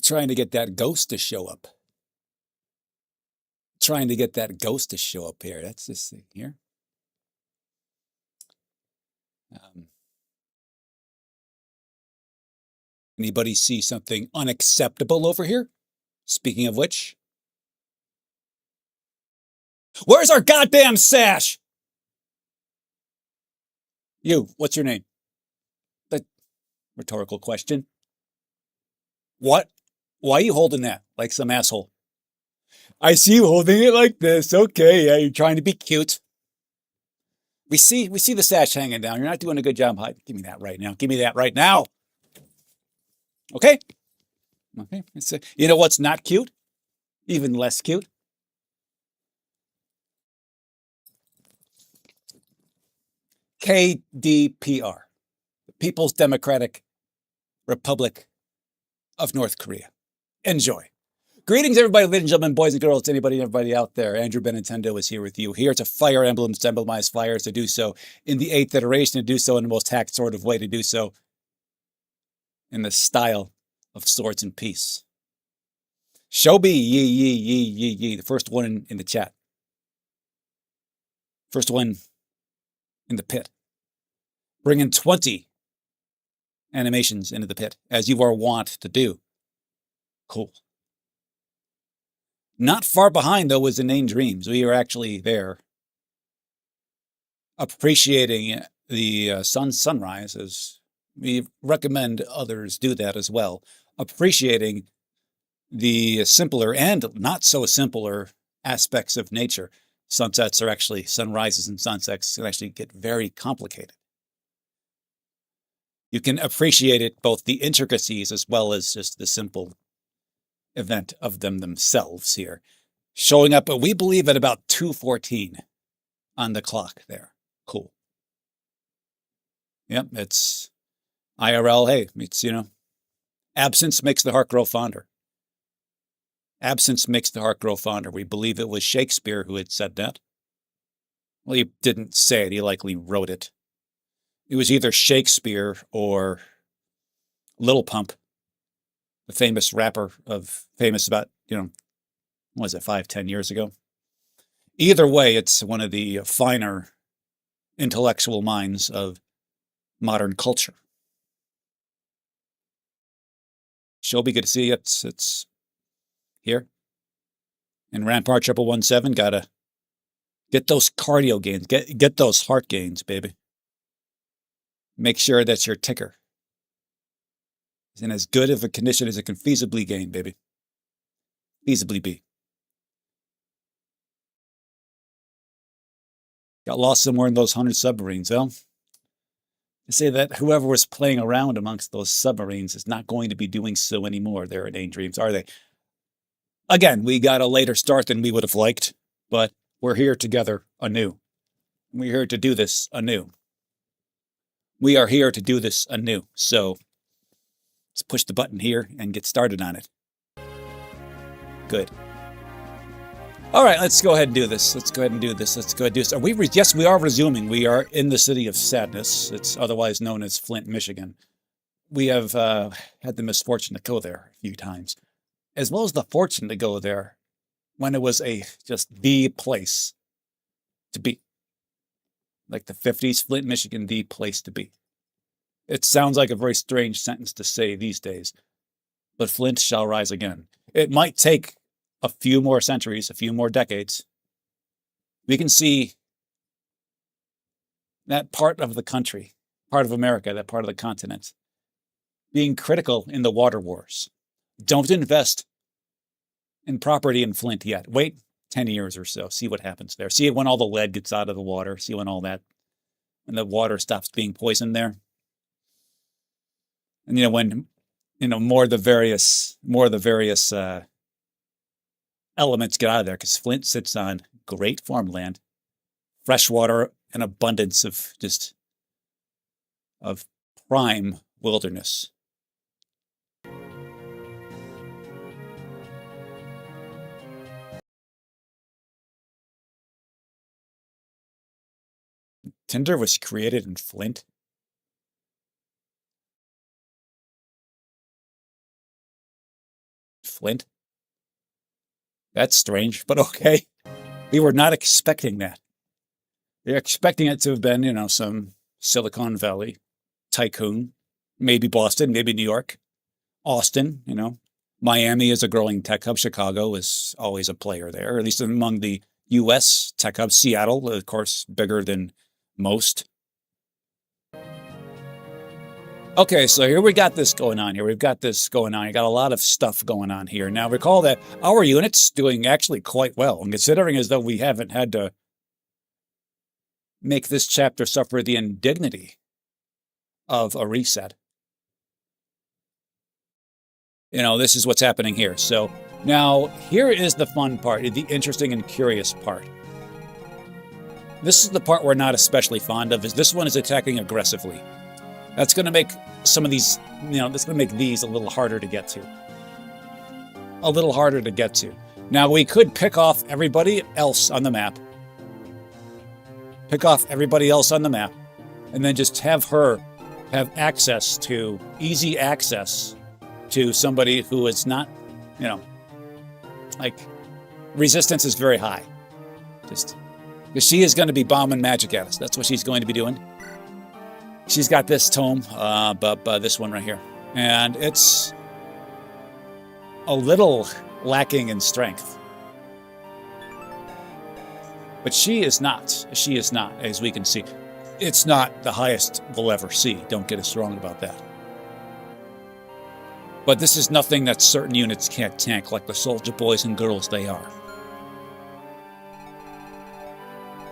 Trying to get that ghost to show up. Trying to get that ghost to show up here. That's this thing here. Anybody see something unacceptable over here? Speaking of which, where's our goddamn sash? You, what's your name? The rhetorical question. What? Why are you holding that like some asshole? I see you holding it like this. Okay, yeah, you're trying to be cute. We see the sash hanging down. You're not doing a good job hiding. Give me that right now. Give me that right now. Okay? Okay. You know what's not cute? Even less cute? KDPR. The People's Democratic Republic of North Korea. Enjoy. Greetings, everybody, ladies and gentlemen, boys and girls, anybody and everybody out there. Andrew Benintendo is here with you, here to fire emblems, to emblemize fires, to do so in the 8th iteration, to do so in the most hacked sort of way, to do so in the style of Swords and Peace. Shobi, ye, the first one in the chat. First one in the pit. Bringing 20 animations into the pit, as you are wont to do. Cool. Not far behind, though, was Inane Dreams. We are actually there appreciating the sunrise, as we recommend others do that as well. Appreciating the simpler and not so simpler aspects of nature. Sunrises and sunsets can actually get very complicated. You can appreciate it, both the intricacies as well as just the simple event of them themselves here. Showing up, we believe, at about 2:14 on the clock there. Cool. Yep, it's IRL. Hey, it's, absence makes the heart grow fonder. Absence makes the heart grow fonder. We believe it was Shakespeare who had said that. Well, he didn't say it. He likely wrote it. It was either Shakespeare or Little Pump, the famous rapper famous about, what was it, 5-10 years ago? Either way, it's one of the finer intellectual minds of modern culture. Shelby, good to see you. It's here. And Rampart 1117, gotta get those cardio gains, get those heart gains, baby. Make sure that's your ticker is in as good of a condition as it can feasibly gain, baby. Feasibly be. Got lost somewhere in those 100 submarines, well, they say that whoever was playing around amongst those submarines is not going to be doing so anymore there at Inane Dreams, are they? Again, we got a later start than we would have liked, but we're here together anew. We're here to do this anew. We are here to do this anew. So let's push the button here and get started on it. Good. All right, let's go ahead and do this. Yes, we are resuming. We are in the city of sadness. It's otherwise known as Flint, Michigan. We have had the misfortune to go there a few times, as well as the fortune to go there when it was just the place to be. Like the 50s, Flint, Michigan, the place to be. It sounds like a very strange sentence to say these days, but Flint shall rise again. It might take a few more centuries, a few more decades. We can see that part of the country, part of America, that part of the continent, being critical in the water wars. Don't invest in property in Flint yet. Wait 10 years or so. See what happens there. See it when all the lead gets out of the water. See when when the water stops being poisoned there. And when more of the various elements get out of there, because Flint sits on great farmland, fresh water, an abundance of prime wilderness. Tinder was created in Flint. flint. That's strange, but okay. We were not expecting that. They're expecting it to have been, you know, some Silicon Valley tycoon, maybe Boston, maybe New York, Austin, you know. Miami is a growing tech hub. Chicago is always a player there, at least among the U.S. tech hubs. Seattle, of course, bigger than most. Okay, so here we got this going on here. We've got this going on. You got a lot of stuff going on here. Now, recall that our unit's doing actually quite well, and considering as though we haven't had to make this chapter suffer the indignity of a reset. You know, this is what's happening here. So now here is the fun part, the interesting and curious part. This is the part we're not especially fond of, is this one is attacking aggressively. That's going to make some of these, you know, that's going to make these a little harder to get to. A little harder to get to. Now, we could pick off everybody else on the map. Pick off everybody else on the map. And then just have her have access to, easy access to somebody who is not, you know, like, resistance is very high. Just, because she is going to be bombing magic at us. That's what she's going to be doing. She's got this tome, this one right here. And it's a little lacking in strength. But she is not, as we can see. It's not the highest we'll ever see. Don't get us wrong about that. But this is nothing that certain units can't tank, like the soldier boys and girls they are.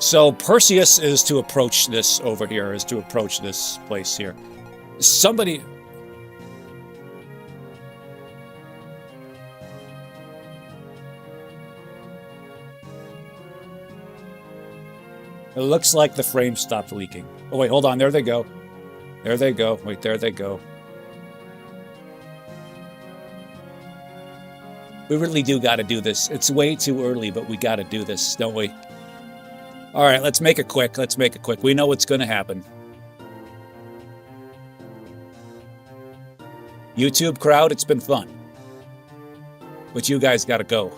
So Perseus is to approach this over here, is to approach this place here. Somebody... It looks like the frame stopped leaking. Oh, wait, hold on. There they go. There they go. Wait, there they go. We really do got to do this. It's way too early, but we got to do this, don't we? All right, let's make it quick. Let's make it quick. We know what's going to happen. YouTube crowd, it's been fun. But you guys got to go.